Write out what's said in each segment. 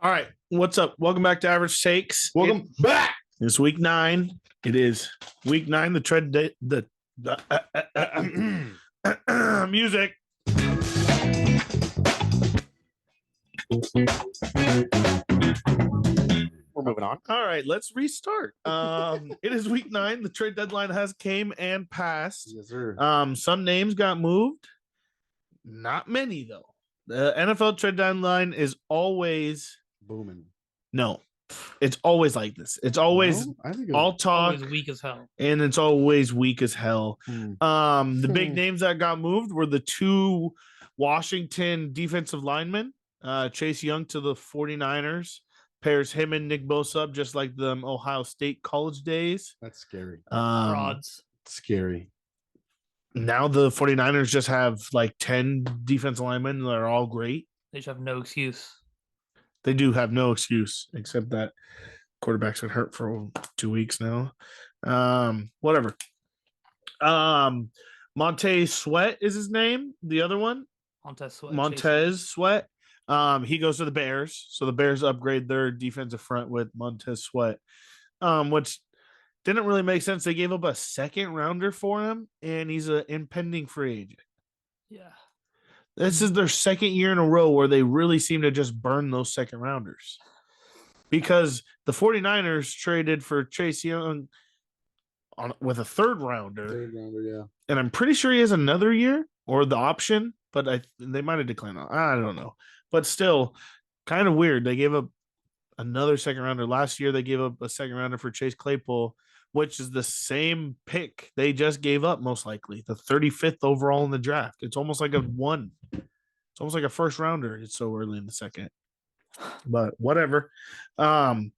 All right, what's up? Welcome back to Average Takes. Welcome back. It's week 9. It is week 9. The tread music. We're moving on. All right, let's restart. It is week 9. The trade deadline has came and passed. Yes, sir. Some names got moved. Not many though. The NFL trade deadline is always Booming. no. It's always like this. It's always I think all talk, always weak as hell. and it's always weak as hell. The big Hmm. names that got moved were the two Washington defensive linemen. Chase Young to the 49ers pairs him and Nick Bosa up just like the Ohio State college days. That's scary. Rods. Scary. Now the 49ers just have like 10 defensive linemen that are all great. They should have no excuse. They do have no excuse except that quarterback's been hurt for 2 weeks now. Whatever. Montez Sweat is his name. The other one, Montez Sweat. He goes to the Bears, so the Bears upgrade their defensive front with Montez Sweat, which didn't really make sense. They gave up a second rounder for him, and he's an impending free agent. Yeah. This is their second year in a row where they really seem to just burn those second rounders because the 49ers traded for Chase Young with a third rounder. Yeah. And I'm pretty sure he has another year or the option, but they might have declined. I don't know. But still, kind of weird. They gave up another second rounder. Last year, they gave up a second rounder for Chase Claypool, which is the same pick they just gave up, most likely. The 35th overall in the draft. It's almost like a one. It's almost like a first rounder. It's so early in the second. But whatever. And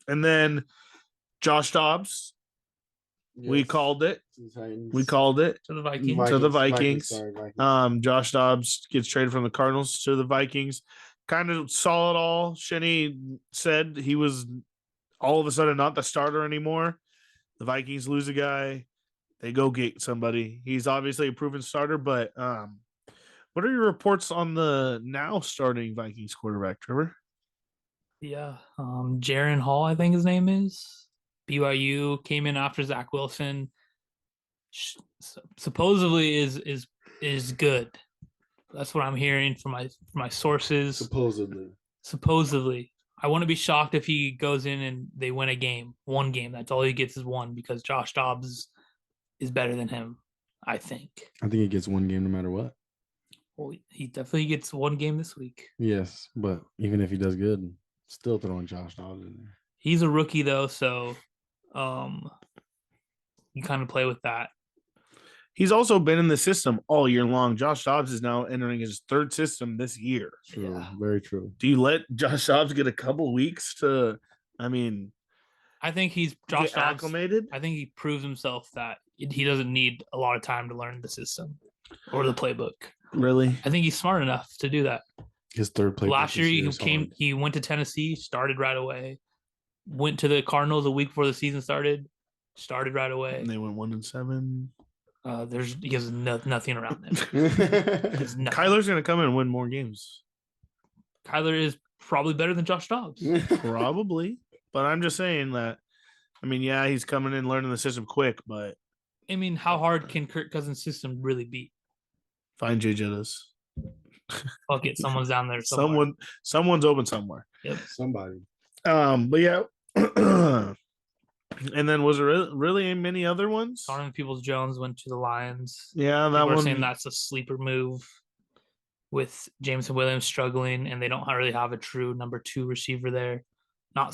then Josh Dobbs. Yes. We called it. We called it to the Vikings. To the Vikings. Vikings. Josh Dobbs gets traded from the Cardinals to the Vikings. Kind of saw it all. Shenny said he was all of a sudden not the starter anymore. The Vikings lose a guy. They go get somebody. He's obviously a proven starter, but what are your reports on the now starting Vikings quarterback, Trevor? Yeah. Jaron Hall, I think his name is. BYU came in after Zach Wilson. Supposedly is good. That's what I'm hearing from my sources. Supposedly. I wouldn't be shocked if he goes in and they win a game. One game. That's all he gets is one because Josh Dobbs is better than him, I think. I think he gets one game no matter what. Well, he definitely gets one game this week. Yes, but even if he does good, still throwing Josh Dobbs in there. He's a rookie though, so you kind of play with that. He's also been in the system all year long. Josh Dobbs is now entering his third system this year. True, yeah. Very true. Do you let Josh Dobbs get a couple weeks to? I think he's Josh Dobbs acclimated. I think he proves himself that he doesn't need a lot of time to learn the system or the playbook. Really, I think he's smart enough to do that. His third playbook. Last year he went to Tennessee, started right away. Went to the Cardinals a week before the season started right away. And they went 1-7. He has nothing around them. Kyler's going to come in and win more games. Kyler is probably better than Josh Dobbs. Probably. But I'm just saying that, yeah, he's coming in learning the system quick, but. How hard can Kirk Cousins' system really be? Find Jay Jettas. Fuck it. Someone's down there somewhere. Someone's open somewhere. Yep. Somebody. But yeah. And then was there really many other ones? Donovan Peoples-Jones went to the Lions. Yeah, that People one. are saying that's a sleeper move with Jameson Williams struggling, and they don't really have a true number 2 receiver there. I'm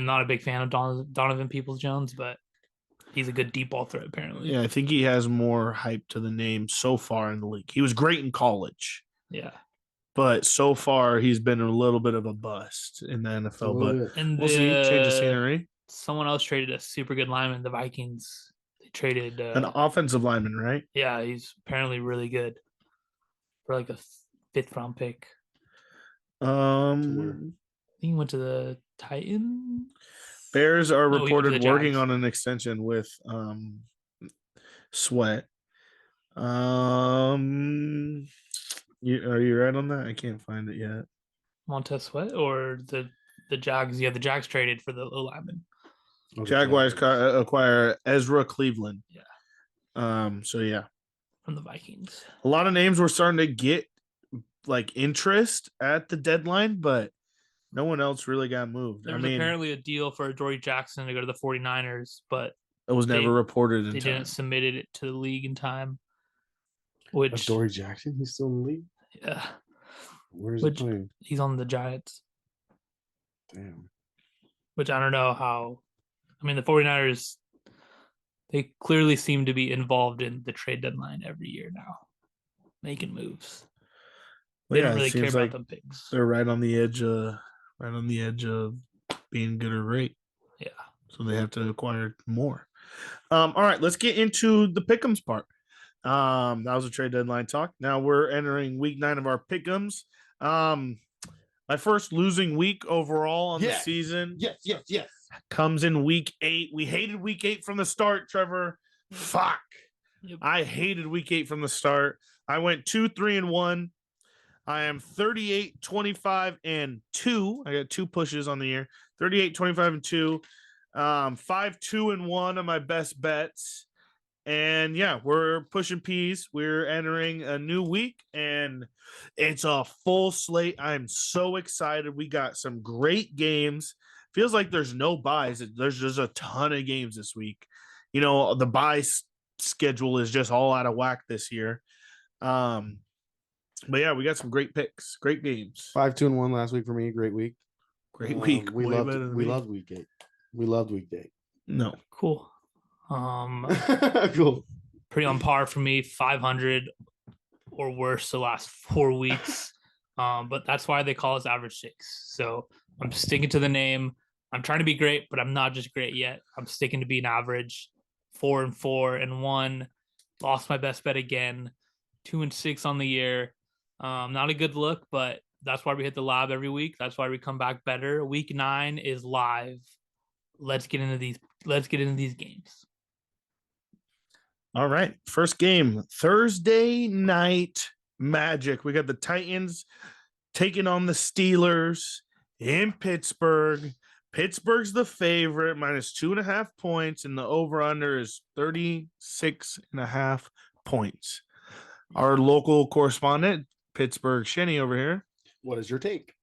not a big fan of Donovan Peoples-Jones, but he's a good deep ball threat apparently. Yeah, I think he has more hype to the name so far in the league. He was great in college. Yeah. But so far, he's been a little bit of a bust in the NFL. We'll see. Change of scenery. Someone else traded a super good lineman. The Vikings. They traded an offensive lineman, right? Yeah, he's apparently really good for like a 5th round pick. I think he went to the Titans. Bears are reported working on an extension with Sweat. Are you right on that? I can't find it yet. Montez Sweat or the Jags? Yeah, the Jags traded for the lineman. Jaguars acquire Ezra Cleveland. Yeah. So yeah, from the Vikings. A lot of names were starting to get like interest at the deadline, but no one else really got moved. There was apparently a deal for Dory Jackson to go to the 49ers, but it was never reported in they time. didn't submit it to the league in time. Which Dory Jackson, he's still in the league? Yeah. Where is he playing? He's on the Giants. Damn. Which I don't know how. I mean, the 49ers, they clearly seem to be involved in the trade deadline every year now, making moves. They don't really care about them picks. They're right on the edge of being good or great. Yeah. So they have to acquire more. All right, let's get into the pick'ems part. That was a trade deadline talk. Now we're entering week 9 of our pick'ems. My first losing week overall on the season. Yes. Comes in week 8. We hated week 8 from the start, Trevor. Fuck. Yep. I hated week 8 from the start. I went 2-3-1. I am 38, 25, and 2. I got 2 pushes on the year. 38, 25, and 2. 5, 2, and 1 are my best bets. And yeah, we're pushing P's. We're entering a new week, and it's a full slate. I'm so excited. We got some great games. Feels like there's no buys. There's just a ton of games this week. You know, the buy schedule is just all out of whack this year. But yeah, we got some great picks, great games. 5-2-1 last week for me. Great week. Great week. We loved week 8. We loved week 8. No. Cool. Cool. Pretty on par for me, 500 or worse the last 4 weeks. But that's why they call us average 6. So I'm sticking to the name. I'm trying to be great, but I'm not just great yet. I'm sticking to being average. 4-4-1. Lost my best bet again. 2-6 on the year. Not a good look, but that's why we hit the lab every week. That's why we come back better. Week 9 is live. Let's get into these games. All right. First game, Thursday night magic. We got the Titans taking on the Steelers in Pittsburgh. Pittsburgh's the favorite, -2.5 points, and the over-under is 36.5 points. Our local correspondent, Pittsburgh Shenny over here. What is your take?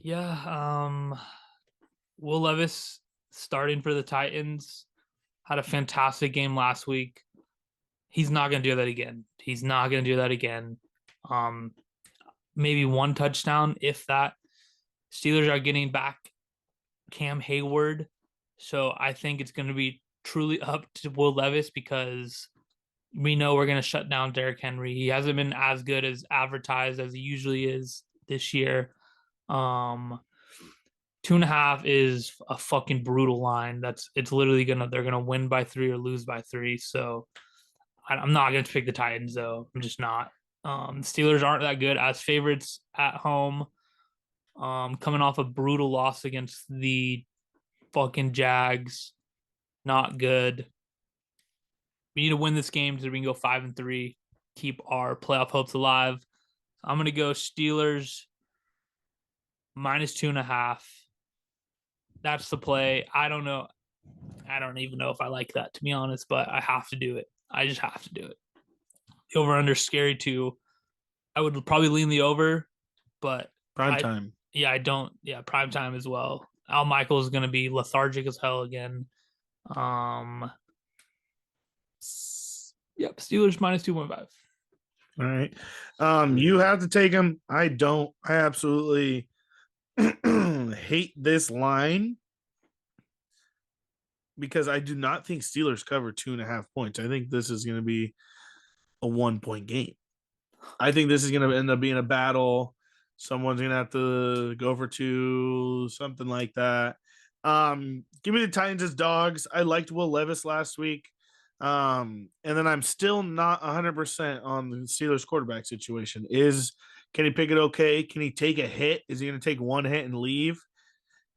Yeah, Will Levis starting for the Titans had a fantastic game last week. He's not going to do that again. Maybe 1 touchdown, if that. Steelers are getting back Cam Hayward. So I think it's going to be truly up to Will Levis because we know we're going to shut down Derrick Henry. He hasn't been as good as advertised as he usually is this year. 2.5 is a fucking brutal line. It's literally they're gonna win by 3 or lose by 3. So I'm not gonna pick the Titans though. I'm just not. Steelers aren't that good as favorites at home. Coming off a brutal loss against the fucking Jags, not good. We need to win this game so we can go 5-3, keep our playoff hopes alive. I'm gonna go Steelers -2.5. That's the play. I don't know. I don't even know if I like that, to be honest, but I have to do it. I just have to do it. The over-under scary too. I would probably lean the over, but prime time. Yeah, I don't. Yeah, prime time as well. Al Michaels is going to be lethargic as hell again. Yep, Steelers -2.5. All right. You have to take him. I don't. I absolutely hate this line because I do not think Steelers cover 2.5 points. I think this is going to be a 1-point game. I think this is going to end up being a battle. Someone's going to have to go for 2, something like that. Give me the Titans as dogs. I liked Will Levis last week. And then I'm still not 100% on the Steelers quarterback situation. Can he pick it okay? Can he take a hit? Is he going to take 1 hit and leave?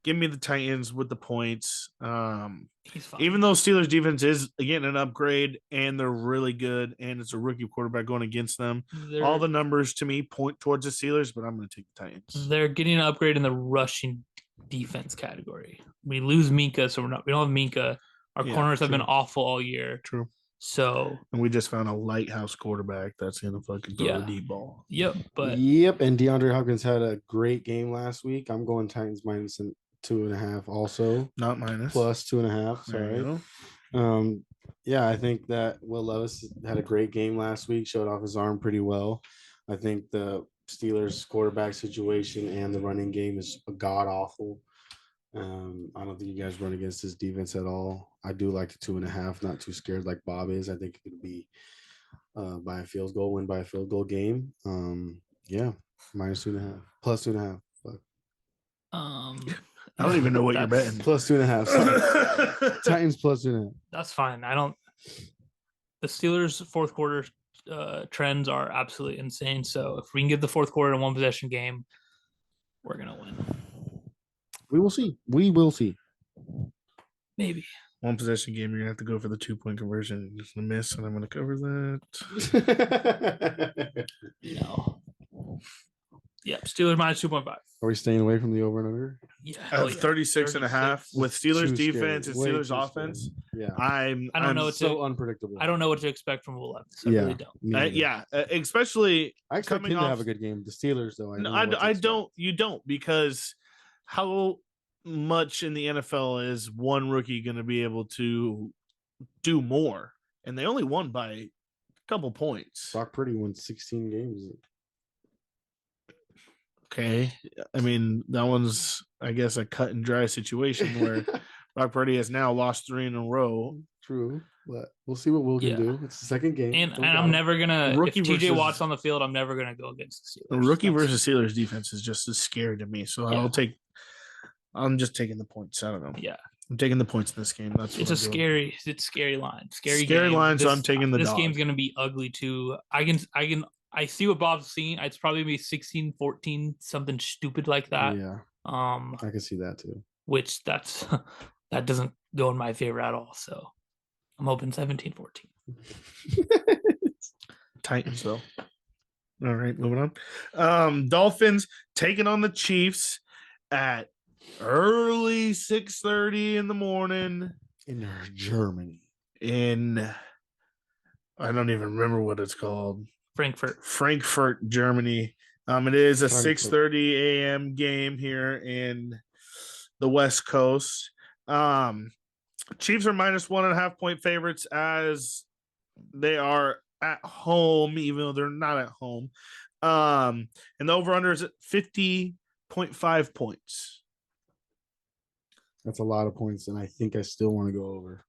Give me the Titans with the points. He's fine. Even though Steelers defense is getting an upgrade and they're really good and it's a rookie quarterback going against them, all the numbers to me point towards the Steelers, but I'm going to take the Titans. They're getting an upgrade in the rushing defense category. We lose Minka, so we don't have Minka. Our corners have been awful all year. True. So and we just found a lighthouse quarterback that's going to fucking throw a deep ball. Yep. And DeAndre Hopkins had a great game last week. I'm going Titans minus 2.5 also. Not minus. Plus 2.5. Sorry. I think that Will Levis had a great game last week, showed off his arm pretty well. I think the Steelers quarterback situation and the running game is god awful. I don't think you guys run against this defense at all. I do like the 2.5, not too scared like Bob is. I think it could be win by a field goal game. Minus 2.5, plus 2.5. Fuck. I don't even know what you're betting. Plus 2.5. Titans plus 2.5. That's fine. The Steelers' fourth quarter trends are absolutely insane. So if we can get the fourth quarter in one possession game, we're gonna win. We will see. Maybe. One possession game, you're gonna have to go for the 2-point conversion. Just gonna miss, and I'm gonna cover that. No. Yep. Steelers minus 2.5. Are we staying away from the over and under? Yeah. 36.5 with Steelers defense and Steelers offense. Scary. Yeah. I don't know. It's so unpredictable. I don't know what to expect from Will Levis. I really don't. Especially I expect him to have a good game. The Steelers, though. I don't. You don't, because how much in the NFL is one rookie going to be able to do more? And they only won by a couple points. Brock Purdy won 16 games. Okay. I mean, that one's, I guess, a cut and dry situation where Brock Purdy has now lost 3 in a row. True. But we'll see what Will can do. It's the second game. And I'm never going to, if TJ Watt's on the field, I'm never going to go against the Steelers. Rookie versus Steelers defense is just as scary to me. So I'm just taking the points. I don't know. Yeah. I'm taking the points in this game. It's a scary line. Scary line. So I'm taking the This dog. game's going to be ugly too. I see what Bob's seeing. It's probably be 16-14, something stupid like that. Yeah. I can see that too. Which that doesn't go in my favor at all. So I'm hoping 17-14. Titans though. All right, moving on. Dolphins taking on the Chiefs at early 6:30 in the morning in Germany. I don't even remember what it's called. Frankfurt, Germany. It is a 6:30 a.m. game here in the West Coast. Chiefs are minus 1.5 point favorites as they are at home, even though they're not at home. And the over/under is at 50.5 points. That's a lot of points, and I think I still want to go over.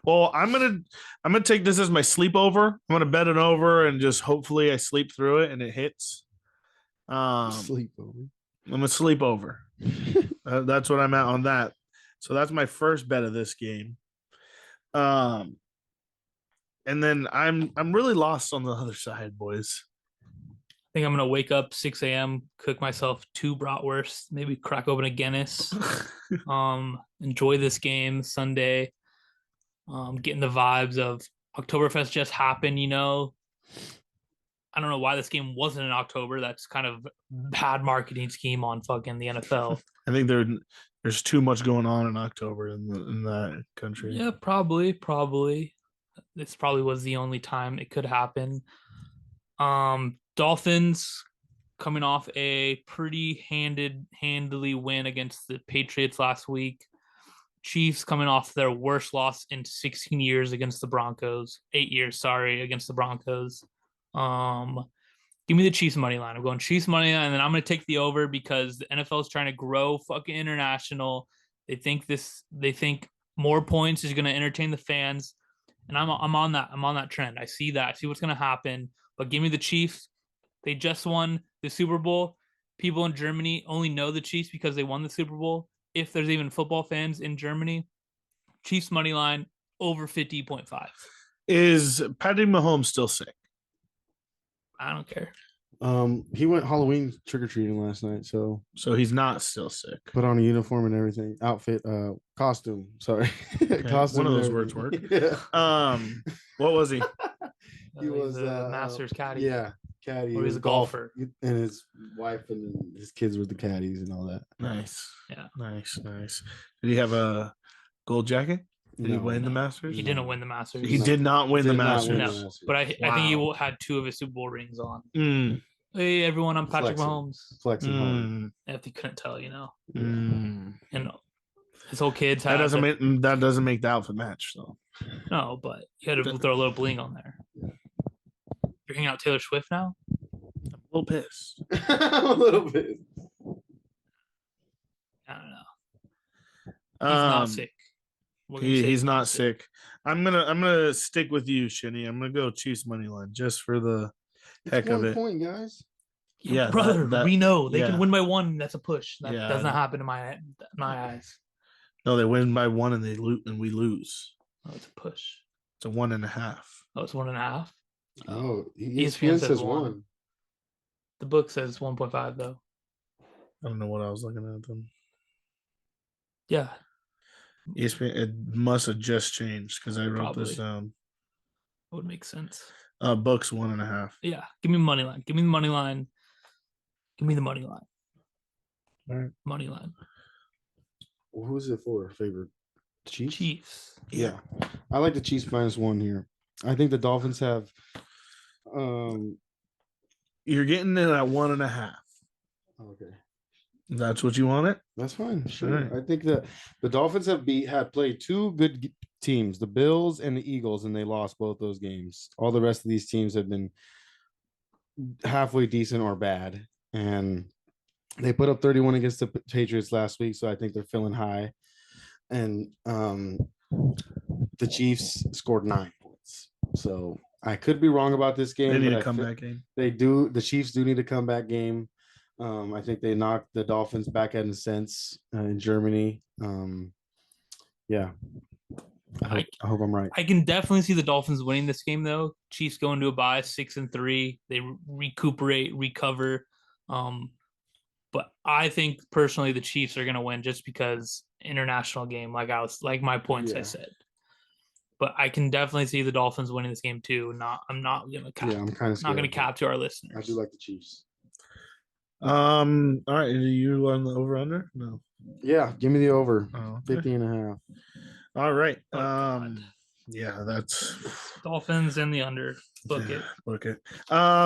Well, I'm gonna take this as my sleepover. I'm gonna bet it over and just hopefully I sleep through it and it hits. Sleepover. I'm a sleepover. That's what I'm at on that. So that's my first bet of this game. And then I'm really lost on the other side, boys. I think I'm gonna wake up 6 a.m., cook myself 2 bratwursts, maybe crack open a Guinness. Enjoy this game Sunday. Getting the vibes of Oktoberfest just happened, I don't know why this game wasn't in October. That's kind of bad marketing scheme on fucking the NFL. I think there's too much going on in October in that country. Yeah, probably. This probably was the only time it could happen. Dolphins coming off a pretty handily win against the Patriots last week. Chiefs coming off their worst loss in 16 years against the Broncos. 8 years, sorry, against the Broncos. Give me the Chiefs money line. I'm going Chiefs money line, and then I'm going to take the over because the NFL is trying to grow fucking international. They think more points is going to entertain the fans, and I'm on that. I'm on that trend. I see that. I see what's going to happen. But give me the Chiefs. They just won the Super Bowl. People in Germany only know the Chiefs because they won the Super Bowl. If there's even football fans in Germany, Chiefs money line over 50.5. Is Patty Mahomes still sick? I don't care. He went Halloween trick or treating last night, so he's not still sick. put on a uniform and everything, outfit, costume. Sorry, Okay. costume. One of those words work. Yeah. What was he? He was a Masters caddy. Yeah, caddy. Or he was a golfer. And his wife and his kids were the caddies and all that. Nice. Yeah. Nice. Did he have a gold jacket? Did he win the Masters? He didn't win the Masters. He did not win the Masters. No, but I think he had 2 of his Super Bowl rings on. Hey, everyone, I'm Patrick Mahomes. Flexing. If you couldn't tell, And his whole kids that doesn't make the outfit match though. No, but you had to throw a little bling on there. You're hanging out Taylor Swift now? I'm a little pissed. A little bit. I don't know. He's not sick. He's not sick. I'm gonna stick with you, Shinny. I'm gonna go Chiefs money line just for the heck of it. Point, guys. Yeah, brother. We know they can win by 1. That's a push. That doesn't happen in my eyes. No, they win by 1 and they lose, and we lose. Oh, it's a push. It's a 1.5. Oh, it's 1.5. Oh, ESPN says 1. The book says 1.5 though. I don't know what I was looking at then. Yeah. ESPN, it must have just changed because I wrote this down. That would make sense. Books 1.5. Yeah. Give me money line. Give me the money line. Give me the money line. All right. Money line. Well, who's it for? Favorite? Chiefs. Yeah. I like the Chiefs -1 here. I think the Dolphins have You're getting it at 1.5. Okay. That's what you want it? That's fine. Sure. Right. I think that the Dolphins have played 2 good teams, the Bills and the Eagles, and they lost both those games. All the rest of these teams have been halfway decent or bad. And they put up 31 against the Patriots last week, so I think they're feeling high. And the Chiefs scored 9 points. So I could be wrong about this game. They need a comeback game. They do. The Chiefs do need a comeback game. I think they knocked the Dolphins back in a sense in Germany. Yeah. I hope I'm right. I can definitely see the Dolphins winning this game, though. Chiefs going to a bye, 6-3. They recuperate, recover. But I think personally the Chiefs are going to win just because international game, like my points I said. But I can definitely see the Dolphins winning this game too. I'm not going to cap. Yeah, I'm kind of not going to cap to our listeners. I do like the Chiefs. All right. Are you on the over under? No. Yeah, give me the over. Oh, 50.5. All right. God. Yeah, that's Dolphins and the under. Book it.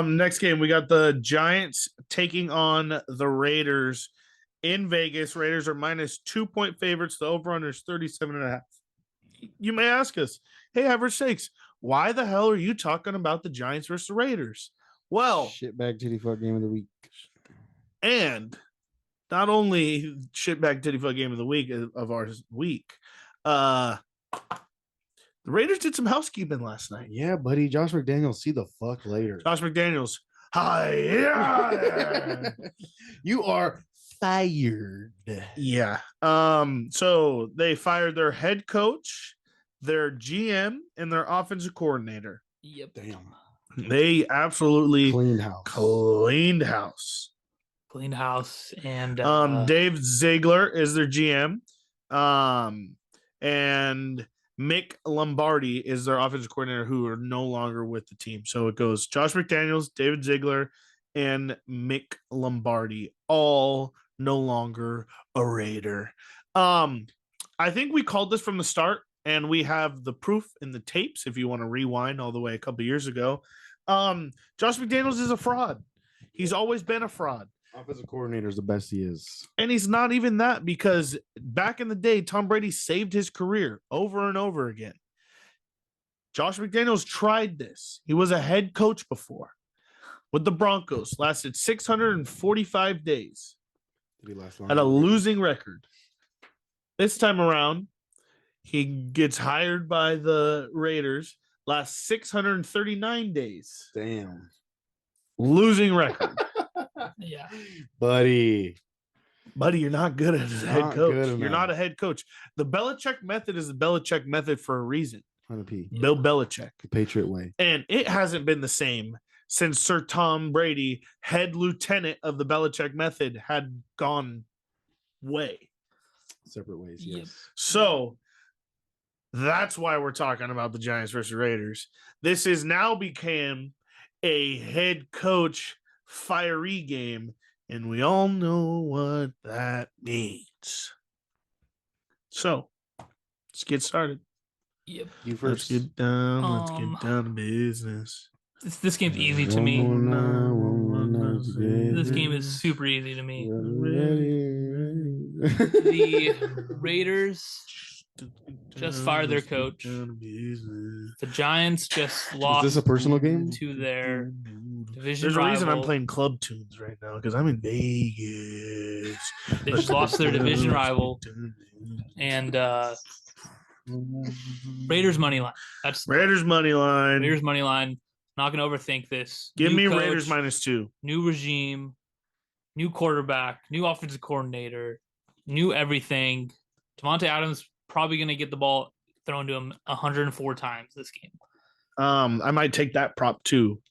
Next game, we got the Giants taking on the Raiders in Vegas. Raiders are -2-point favorites. The over-under is 37.5. You may ask us, hey, average stakes, why the hell are you talking about the Giants versus the Raiders? Well, shitbag titty fuck game of the week. And not only shitbag titty fuck game of the week of our week, the Raiders did some housekeeping last night. Yeah, buddy. Josh McDaniels, see the fuck later. Josh McDaniels, hi. You are fired. Yeah. So they fired their head coach, their GM, and their offensive coordinator. Yep. Damn. They absolutely cleaned house. And Dave Ziegler is their GM. And Mick Lombardi is their offensive coordinator, who are no longer with the team. So it goes Josh McDaniels, David Ziegler, and Mick Lombardi, all no longer a Raider. I think we called this from the start, and we have the proof in the tapes if you want to rewind all the way a couple years ago. Josh McDaniels is a fraud. He's always been a fraud. Offensive coordinator is the best he is. And he's not even that, because back in the day, Tom Brady saved his career over and over again. Josh McDaniels tried this. He was a head coach before with the Broncos, lasted 645 days. Did he last long? Had a losing record. This time around, he gets hired by the Raiders, lasts 639 days. Damn. Losing record. Yeah. Buddy, you're not good as a head coach. You're enough. not a head coach. The Belichick method is the Belichick method for a reason. 100p. Bill Belichick. The Patriot way. And it hasn't been the same since Sir Tom Brady, head lieutenant of the Belichick method, had gone way. Separate ways, Yep. yes. So that's why we're talking about the Giants versus Raiders. This has now become a head coach fiery game, and we all know what that means. So let's get started. Yep. You Let's first. get down. Let's get down to business. This game's easy to me. This game is super easy to me. The Raiders just fired their coach. The Giants just lost. Is this a personal game? To their division There's a reason I'm rival. playing club tunes right now because I'm in Vegas. They just lost their division rival. And Raiders money line. That's Raiders money line. Raiders money line. Not gonna overthink this. Give New me coach, Raiders -2. New regime, new quarterback, new offensive coordinator, new everything. Devontae Adams probably gonna get the ball thrown to him 104 times this game. I might take that prop too.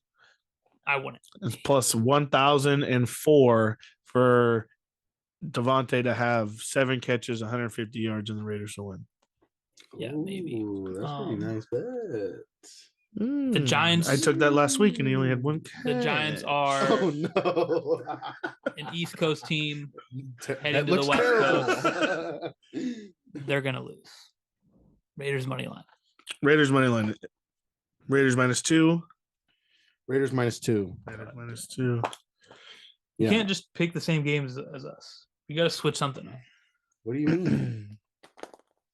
I wouldn't. It's plus 1,004 for Devontae to have 7 catches, 150 yards, and the Raiders to win. Yeah, maybe. Ooh, that's pretty nice bet. The Giants. I took that last week and he only had 1 catch. The Giants are Oh no, an East Coast team heading that to the looks West terrible. Coast. They're gonna lose. Raiders money line. Raiders money line. Raiders -2. Raiders -2. Raiders -2. You can't just pick the same games as us. You got to switch something up. What do you mean?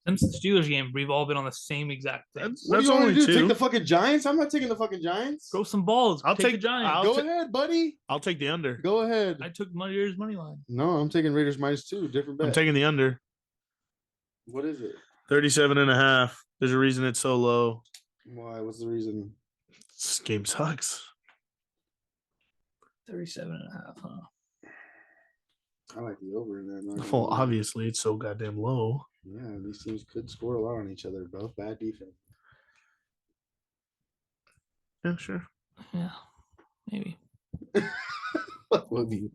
Since the Steelers game, we've all been on the same exact thing. What do you want to do? Take the fucking Giants? I'm not taking the fucking Giants. Throw some balls. I'll take the Giants. Go ahead, buddy. I'll take the under. Go ahead. I took Raiders money line. No, I'm taking Raiders -2. Different bet. I'm taking the under. What is it? 37.5. There's a reason it's so low. Why? What's the reason? This game sucks. 37.5, huh? I like the over in there. Well, obviously, it's so goddamn low. Yeah, these teams could score a lot on each other. Both bad defense. Yeah, sure. Yeah, maybe. What would you?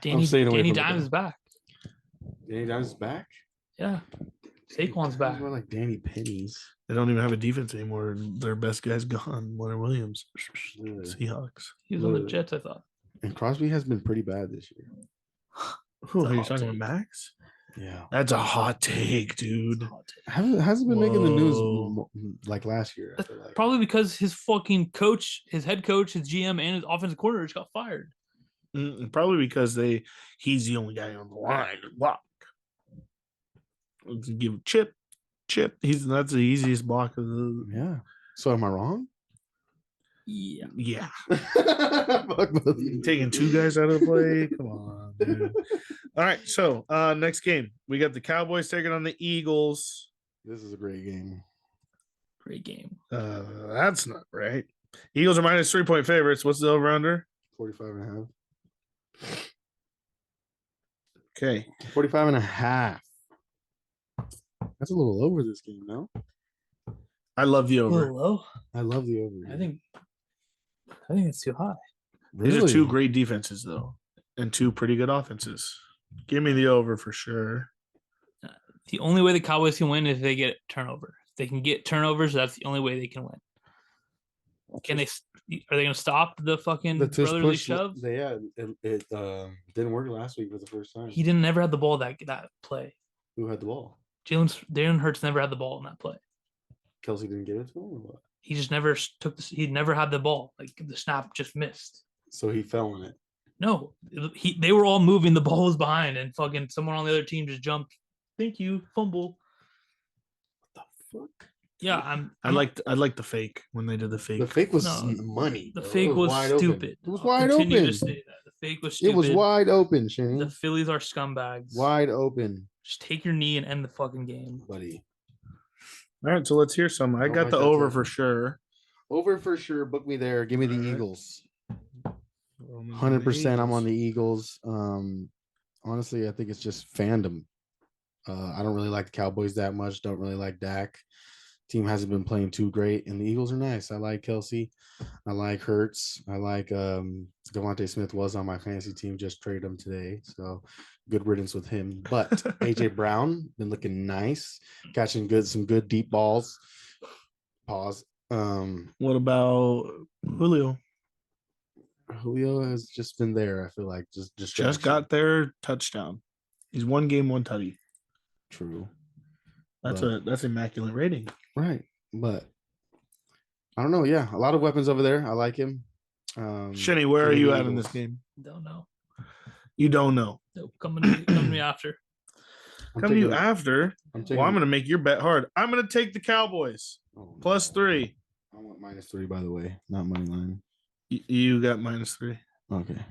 Danny Dimes is back. Danny Dimes is back? Yeah. Saquon's back. More like Danny Pennies. They don't even have a defense anymore. Their best guy's gone. Leonard Williams. Really? Seahawks. He was on the Jets, I thought. And Crosby has been pretty bad this year. Who are you talking about, Max? Yeah. That's a hot take, dude. Hasn't been making the news like last year. I feel like. Probably because his fucking coach, his head coach, his GM, and his offensive coordinator just got fired. Probably because he's the only guy on the line to block. Let's give Chip. That's the easiest block of the. Yeah. So am I wrong? Yeah. Yeah. Taking 2 guys out of the play. Come on, dude. All right. So next game. We got the Cowboys taking on the Eagles. This is a great game. Great game. That's not right. Eagles are -3-point favorites. What's the over under? 45.5. Okay. 45.5. That's a little over this game, no? I love the A over. little low. I love the over. I think it's too high. These are 2 great defenses, though, and 2 pretty good offenses. Give me the over for sure. The only way the Cowboys can win is if they get turnover. If they can get turnovers, that's the only way they can win. Can they? Are they going to stop the fucking brotherly shove? Yeah, it didn't work last week for the first time. He never had the ball that play. Who had the ball? Jalen Hurts never had the ball in that play. Kelsey didn't give it to him, or what? He just never took this. He never had the ball. Like the snap just missed. So he fell in it. No, they were all moving. The ball was behind, and fucking someone on the other team just jumped. Thank you, fumble. What the fuck? Yeah, I liked the fake when they did the fake. The fake was No, money. The bro. fake was stupid. It was wide Continue open. to say that. The fake was stupid. It was wide open, Shane. The Phillies are scumbags. Wide open. Just take your knee and end the fucking game, buddy. All right, so let's hear some. I got the over for sure. Over for sure. Book me there. Give me the Eagles. 100%. I'm on the Eagles. Honestly, I think it's just fandom. I don't really like the Cowboys that much. Don't really like Dak. Team hasn't been playing too great, and the Eagles are nice. I like Kelsey. I like Hurts. I like Devontae Smith was on my fantasy team. Just traded him today, so good riddance with him. But AJ Brown been looking nice, catching some good deep balls. Pause. What about Julio? Julio has just been there. I feel like Just got their touchdown. He's one game, one tutty. True. That's immaculate rating. Right. But I don't know. Yeah, a lot of weapons over there. I like him. Shinny, where are you at in this game? Don't know. You don't know. Nope. Come to me after. Come to you after. I'm going to make your bet hard. I'm going to take the Cowboys +3. I want -3, by the way, not money line. You got -3. Okay.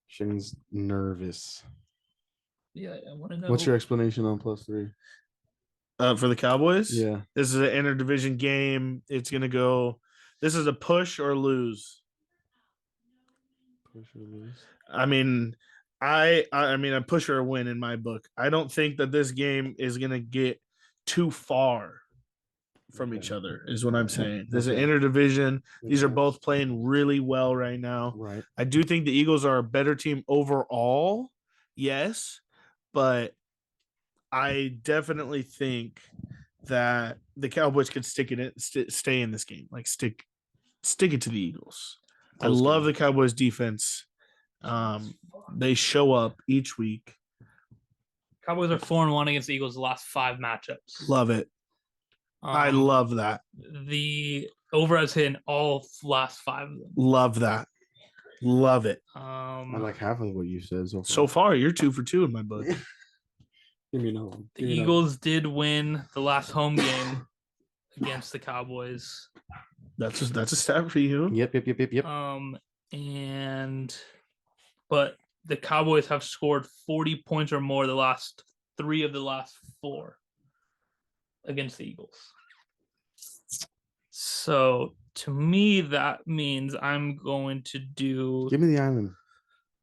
Shane's nervous. Yeah, I want to know. What's your explanation on +3? For the Cowboys? Yeah. This is an interdivision game. It's going to go. This is a push or lose. Push or lose. I mean, a push or a win in my book. I don't think that this game is going to get too far from each other, is what I'm saying. There's an interdivision. These are both playing really well right now. Right. I do think the Eagles are a better team overall. Yes, but I definitely think that the Cowboys could stay in this game. Like stick it to the Eagles. I love the Cowboys defense. They show up each week. Cowboys are 4-1 against the Eagles the last 5 matchups. Love it. I love that. The over has hit in all last 5 of them. Love that. Love it. I like half of what you said so far. So far, you're 2 for 2 in my book. Give me another one. The Eagles did win the last home game against the Cowboys. That's a stat for you. Yep. But the Cowboys have scored 40 points or more the last 3 of the last 4 against the Eagles. So to me, that means I'm going to do. Give me the island.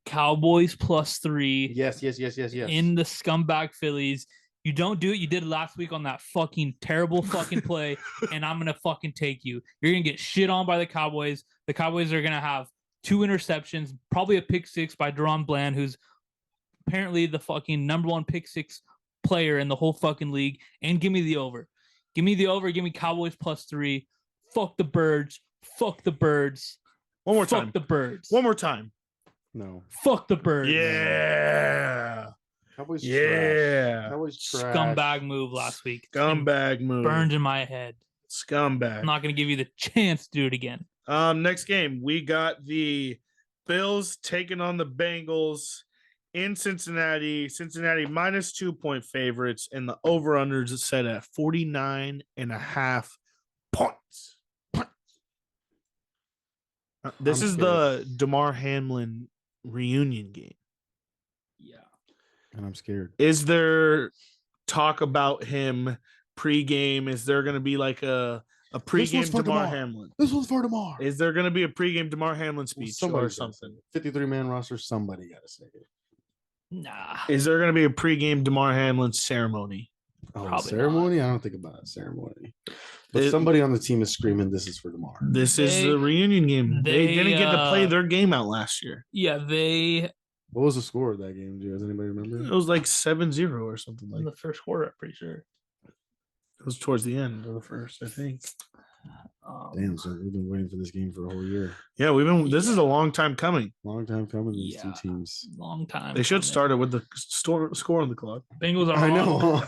Cowboys +3. Yes. In the scumbag Phillies. You don't do it. You did last week on that fucking terrible fucking play, and I'm going to fucking take you. You're going to get shit on by the Cowboys. The Cowboys are going to have 2 interceptions, probably a pick 6 by Deron Bland, who's apparently the fucking number 1 pick 6 player in the whole fucking league, and give me the over. Give me the over. Give me Cowboys +3. Fuck the Birds. Fuck the Birds. One more time. Fuck the Birds. One more time. No. Fuck the Birds. Yeah. Cowboys trash. Cowboys trash. Scumbag move last week. Scumbag move. Burned in my head. Scumbag. I'm not going to give you the chance to do it again. Next game, we got the Bills taking on the Bengals in Cincinnati. Cincinnati -2-point favorites, and the over-unders is set at 49.5 points. This is the DeMar Hamlin reunion game. Yeah. And I'm scared. Is there talk about him pregame? Is there going to be like a pregame DeMar Hamlin? This one's for DeMar. Is there going to be a pregame DeMar Hamlin speech or something? 53-man roster, somebody got to say it. Nah. Is there going to be a pregame DeMar Hamlin ceremony? Probably ceremony? Not. I don't think about a ceremony. But somebody on the team is screaming, "This is for DeMar." This is the reunion game. They didn't get to play their game out last year. Yeah, What was the score of that game? Does anybody remember? It was like 7-0 or something like in the first quarter, I'm pretty sure. It was towards the end of the first, I think. Damn, so we've been waiting for this game for a whole year. Yeah, this is a long time coming. Long time coming, these two teams. Long time. They should start it with the score on the clock. Bengals are I know.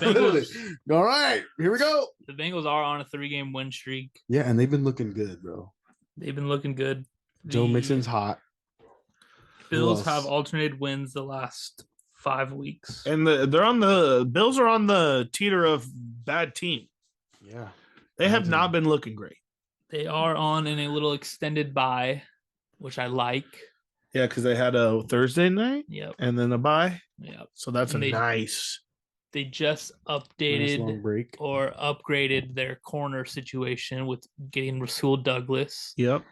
All right, here we go. The Bengals are on a 3-game win streak. Yeah, and they've been looking good, bro. They've been looking good. Joe Mixon's hot. Bills have alternated wins the last 5 weeks. And the Bills are on the teeter of bad team. Yeah. They have not been looking great. They are on in a little extended bye, which I like. Yeah, because they had a Thursday night. Yep. And then a bye. Yep. So that's nice. They just updated long break. or upgraded their corner situation with getting Rasul Douglas. Yep.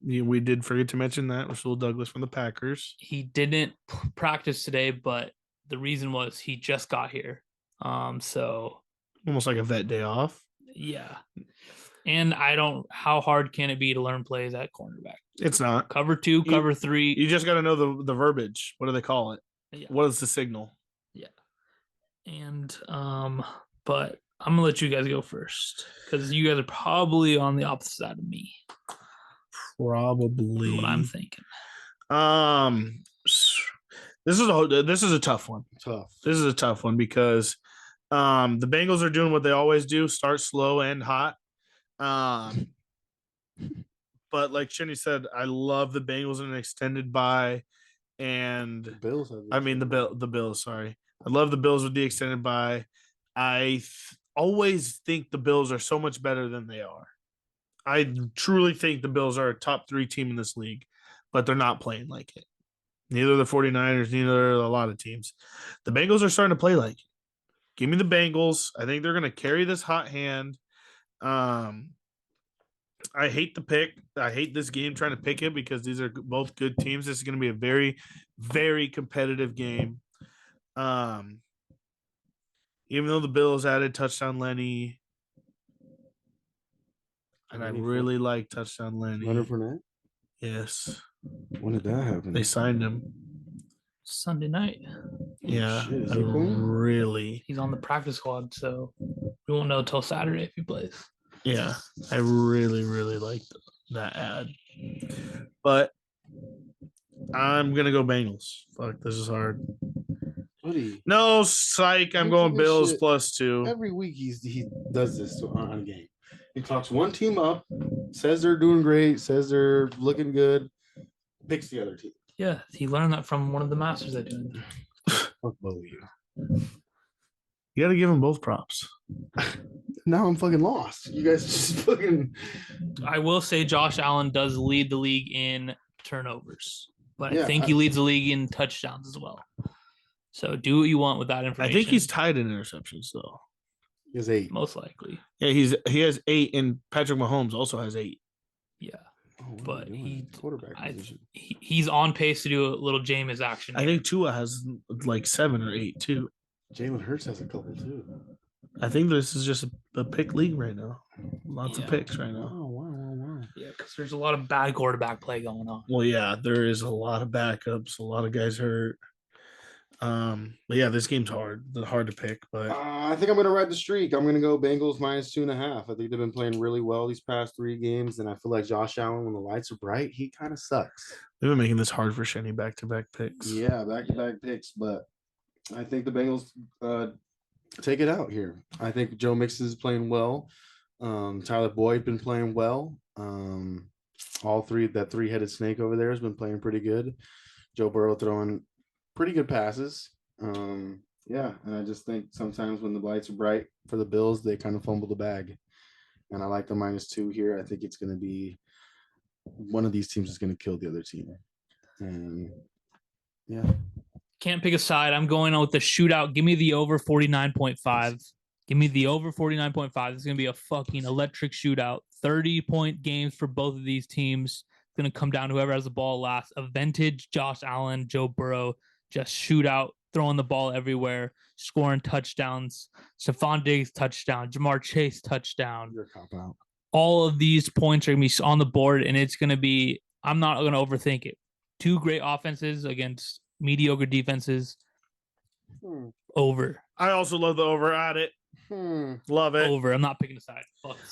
We did forget to mention that. Rasul Douglas from the Packers. He didn't practice today, but the reason was he just got here. So Almost like a vet day off. Yeah. And how hard can it be to learn plays at cornerback? It's not. Cover 2, cover 3. You just got to know the verbiage. What do they call it? Yeah. What is the signal? Yeah. And but I'm gonna let you guys go first because you guys are probably on the opposite side of me. Probably what I'm thinking. This is a tough one. This is a tough one because the Bengals are doing what they always do: start slow and hot. But like Shinny said, I love the Bengals in an extended bye, and the Bills. The Bills. Sorry, I love the Bills with the extended bye. I always think the Bills are so much better than they are. I truly think the Bills are a top 3 team in this league, but they're not playing like it. Neither the 49ers, neither a lot of teams. The Bengals are starting to play like it. Give me the Bengals. I think they're going to carry this hot hand. I hate the pick. I hate this game trying to pick it because these are both good teams. This is going to be a very, very competitive game. Even though the Bills added touchdown Lenny, and I really like touchdown Lenny. Leonard Fournette? Yes. When did that happen? They signed him Sunday night. Yeah, shit, really. He's on the practice squad, so we won't know till Saturday if he plays. Yeah, I really, really like that ad. But I'm gonna go Bengals. Fuck, this is hard. Buddy. No, psych. I'm going Bills shit. +2. Every week he does this on a game. He talks one team up, says they're doing great, says they're looking good, picks the other team. Yeah, he learned that from one of the masters that do it. Fuck both of you. You got to give them both props. Now I'm fucking lost. You guys just fucking. I will say Josh Allen does lead the league in turnovers, but I think he leads the league in touchdowns as well. So do what you want with that information. I think he's tied in interceptions though. He has 8, most likely. Yeah, he has 8, and Patrick Mahomes also has 8. Yeah, but he's on pace to do a little Jameis action. I think Tua has like 7 or 8 too. Jalen Hurts has a couple too. I think this is just a pick league right now. Lots of picks right now. Wow. Yeah, because there's a lot of bad quarterback play going on. Well, yeah, there is a lot of backups, a lot of guys hurt. But yeah, this game's hard to pick. But I think I'm gonna ride the streak. I'm gonna go Bengals -2.5. I think they've been playing really well these past 3 games, and I feel like Josh Allen, when the lights are bright, he kind of sucks. They've been making this hard for Shenny back-to-back picks. Yeah, back-to-back picks, but I think the Bengals take it out here. I think Joe Mixon is playing well. Tyler Boyd been playing well. All three, that 3-headed snake over there has been playing pretty good. Joe Burrow throwing pretty good passes. Yeah, and I just think sometimes when the lights are bright for the Bills, they kind of fumble the bag. And I like the -2 here. I think it's going to be one of these teams is going to kill the other team. And yeah. Can't pick a side. I'm going on with the shootout. Give me the over 49.5. Give me the over 49.5. It's going to be a fucking electric shootout. 30-point games for both of these teams. It's going to come down to whoever has the ball last. A vintage Josh Allen, Joe Burrow, just shootout, throwing the ball everywhere, scoring touchdowns. Stephon Diggs touchdown. Jamar Chase touchdown. You're a cop-out. All of these points are going to be on the board, and it's going to be – I'm not going to overthink it. 2 great offenses against mediocre defenses. Over. I also love the over at it. Love it. Over. I'm not picking a side.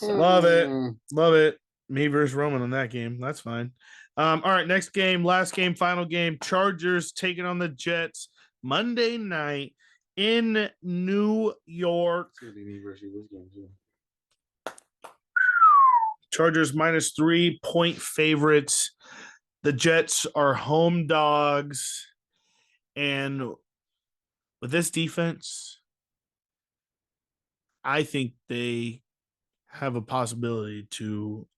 Love it. Love it. Me versus Roman on that game. That's fine. All right, next game, last game, final game. Chargers taking on the Jets Monday night in New York. It's going to be me versus this game too. Chargers -3-point favorites. The Jets are home dogs. And with this defense, I think they have a possibility to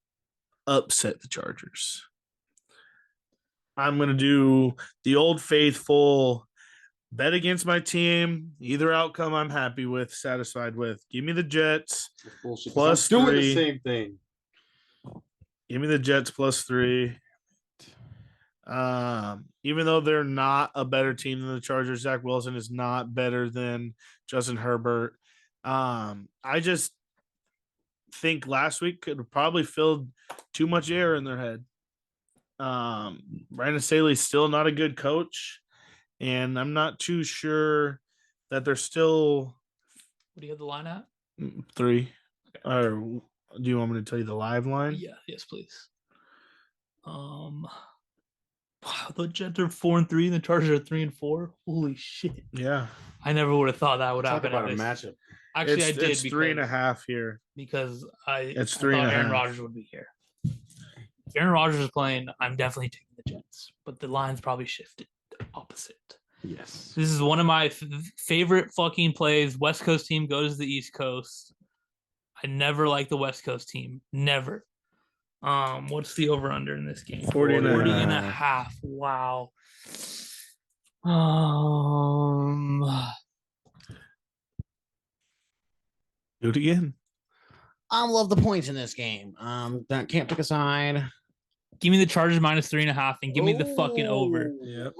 upset the Chargers. I'm going to do the old faithful bet against my team. Either outcome I'm happy with, satisfied with. Give me the Jets +3. Doing the same thing. Give me the Jets +3. Even though they're not a better team than the Chargers, Zach Wilson is not better than Justin Herbert. I just think last week could have probably filled too much air in their head. Brandon Staley's still not a good coach, and I'm not too sure that they're still. What do you have the line at? 3. Okay. Or do you want me to tell you the live line? Yeah, yes, please. Wow, the Jets are 4-3 and the Chargers are 3-4. Holy shit! Yeah, I never would have thought that would Talk happen. about a matchup. Actually, I did. It's 3.5 here because it's I 3.5. thought Aaron Rodgers would be here. If Aaron Rodgers is playing, I'm definitely taking the Jets, but the line's probably shifted opposite. Yes. This is one of my favorite fucking plays. West Coast team goes to the East Coast. I never liked the West Coast team. Never. What's the over under in this game? 40 and a half. Wow. Do it again. I love the points in this game. That can't pick a side. Give me the Chargers minus 3.5 and give me the fucking over. Yep.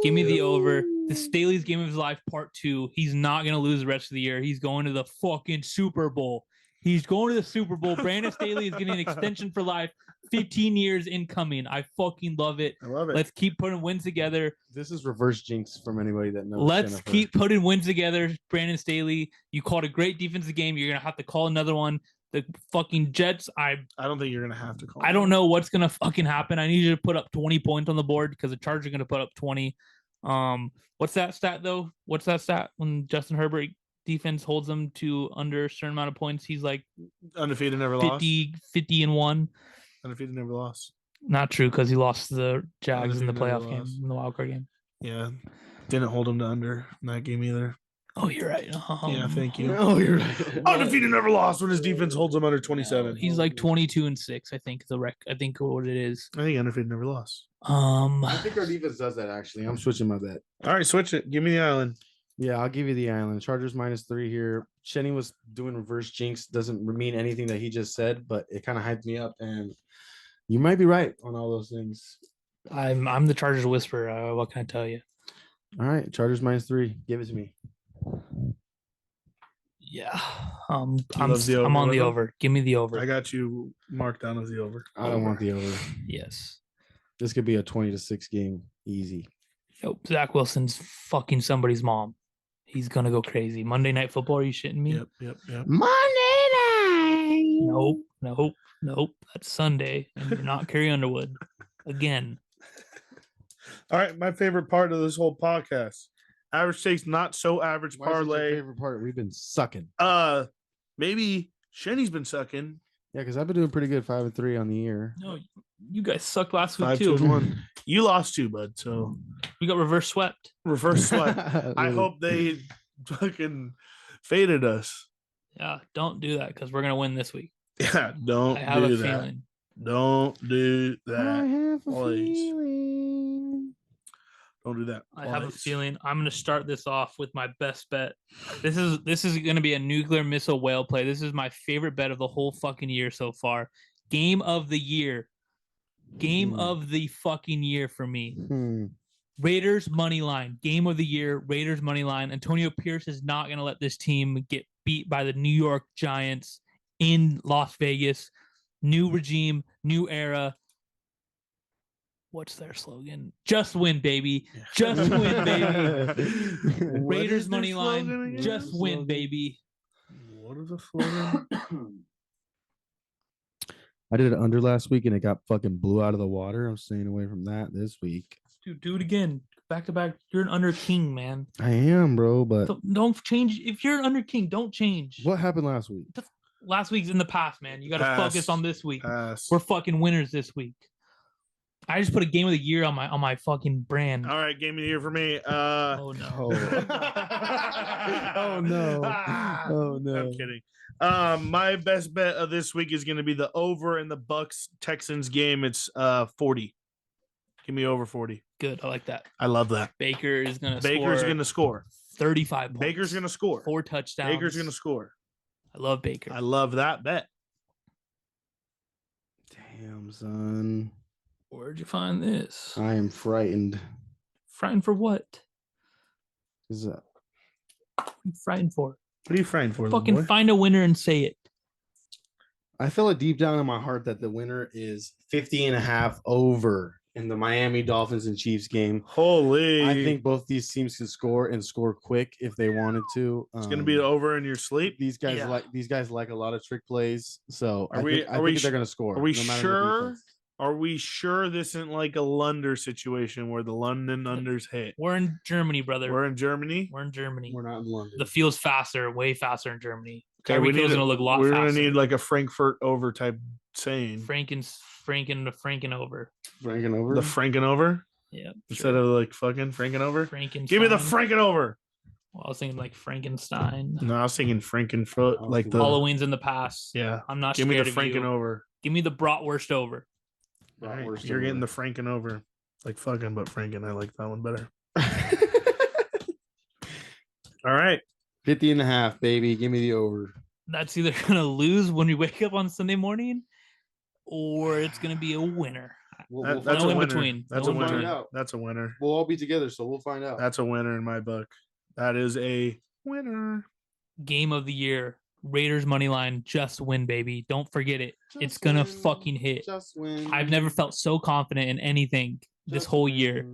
Give me the over. The Staley's game of his life, part 2. He's not going to lose the rest of the year. He's going to the fucking Super Bowl. He's going to the Super Bowl. Brandon Staley is getting an extension for life. 15 years incoming. I fucking love it. I love it. Let's keep putting wins together. This is reverse jinx from anybody that knows. Let's Jennifer. keep putting wins together. Brandon Staley, you called a great defensive game. You're going to have to call another one. The fucking Jets, I don't think you're going to have to call. I don't know what's going to fucking happen. I need you to put up 20 points on the board because the Chargers are going to put up 20. What's that stat, though? What's that stat when Justin Herbert defense holds them to under a certain amount of points? He's like undefeated, never 50-1. Undefeated, never lost. Not true because he lost to the Jags in the playoff game, in the wild card game. Yeah, didn't hold him to under in that game either. Oh, you're right. Yeah, thank you. Oh, you're right. Undefeated, never lost when his defense holds him under 27. He's like 22-6. I think the rec. I think what it is. I think undefeated, never lost. I think our defense does that actually. I'm switching my bet. All right, switch it. Give me the island. Yeah, I'll give you the island. Chargers -3 here. Shenny was doing reverse jinx. Doesn't mean anything that he just said, but it kind of hyped me up, and you might be right on all those things. I'm the Chargers whisperer. What can I tell you? All right, Chargers -3. Give it to me. Yeah, I'm over, on the over. Give me the over. I got you marked down as the over. I don't want the over. Yes. This could be a 20-6 game. Easy. Nope. Zach Wilson's fucking somebody's mom. He's gonna go crazy. Monday Night Football? Are you shitting me? Yep. Monday night. Nope. That's Sunday, and you're not Carrie Underwood again. All right, my favorite part of this whole podcast. Average takes, not so average parlay. Favorite part? We've been sucking. Maybe Shenny's been sucking. Yeah, because I've been doing pretty good 5-3 on the year. No, you guys sucked last week 5, too. 2, and 1. You lost too, bud. So We got reverse swept. reverse sweat. I hope they fucking faded us. Yeah, don't do that because we're gonna win this week. Yeah, don't I have do a that. feeling. Don't do I that. have a Please. feeling. Don't do that. I have a Please. feeling. I'm gonna start this off with my best bet. This is gonna be a nuclear missile whale play. This is my favorite bet of the whole fucking year so far. Game of the year. Game of the fucking year for me. Raiders money line. Game of the year. Raiders money line. Antonio Pierce is not gonna let this team get beat by the New York Giants in Las Vegas. New regime, new era. What's their slogan? Just win, baby. Just win, baby. Raiders money line. Just win, baby. What is the slogan? I did it under last week and it got fucking blew out of the water. I'm staying away from that this week. Dude, do it again. Back to back. You're an under king, man. I am, bro, but Don't change. If you're an under king, don't change. what happened last week? Last week's in the past, man. You got to focus on this week. Pass. We're fucking winners this week. I just put a game of the year on my fucking brand. All right, game of the year for me. Oh no. Oh no. Oh no. I'm kidding. My best bet of this week is going to be the over in the Bucks Texans game. It's 40. Give me over 40. Good. I like that. I love that. Baker is gonna Baker's going to score. 35 points. Baker's going to score. 4 touchdowns. Baker's going to score. I love Baker. I love that bet. Damn, son. Where'd you find this? I am frightened. Frightened for what? Is What are you frightened for? What are you frying for, little Fucking boy? find a winner and say it. I feel it deep down in my heart that the winner is 50.5 over in the Miami Dolphins and Chiefs game. Holy. I think both these teams can score and score quick if they wanted to. It's going to be over in your sleep. These guys like a lot of trick plays. So I think they're going to score. Are we sure? Are we sure this isn't like a Lunder situation where the London unders hit? We're in Germany, brother. We're in Germany. We're in Germany. We're not in London. The field's faster, way faster in Germany. Okay, Tyreek Hill's gonna look a lot We're faster. gonna need like a Frankfurt over type saying. Franken over. Franken over. The Franken over. Yeah. Instead of like fucking Franken over. Frankenstein. Give me the Franken over. Well, I was thinking like Frankenstein. No, I was thinking Frankenfoot. Like the Halloween's in the past. Yeah. I'm not. Give me the Franken Franken over. Give me the bratwurst over. Right. You're getting the Franken over. Like fucking, but Franken. I like that one better. All right. 50.5, baby. Give me the over. That's either gonna lose when we wake up on Sunday morning, or it's gonna be a winner. That's no a in winner. between. That's no a winner. Out. That's a winner. We'll all be together, so we'll find out. That's a winner in my book. That is a winner. Game of the year. Raiders money line. Just win, baby. Don't forget it. It's gonna fucking hit. Just win. I've never felt so confident in anything this whole year.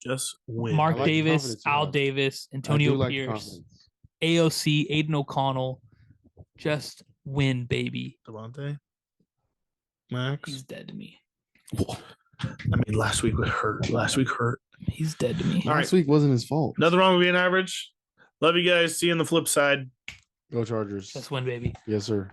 Just win. Mark like Davis, Al have. Davis, I do Antonio like the Pierce, confidence. AOC, Aiden O'Connell. Just win, baby. Devontae. Max. He's dead to me. I mean, last week hurt. He's dead to me. All right. Last week wasn't his fault. Nothing wrong with being average. Love you guys. See you on the flip side. Go Chargers. Just win, baby. Yes, sir.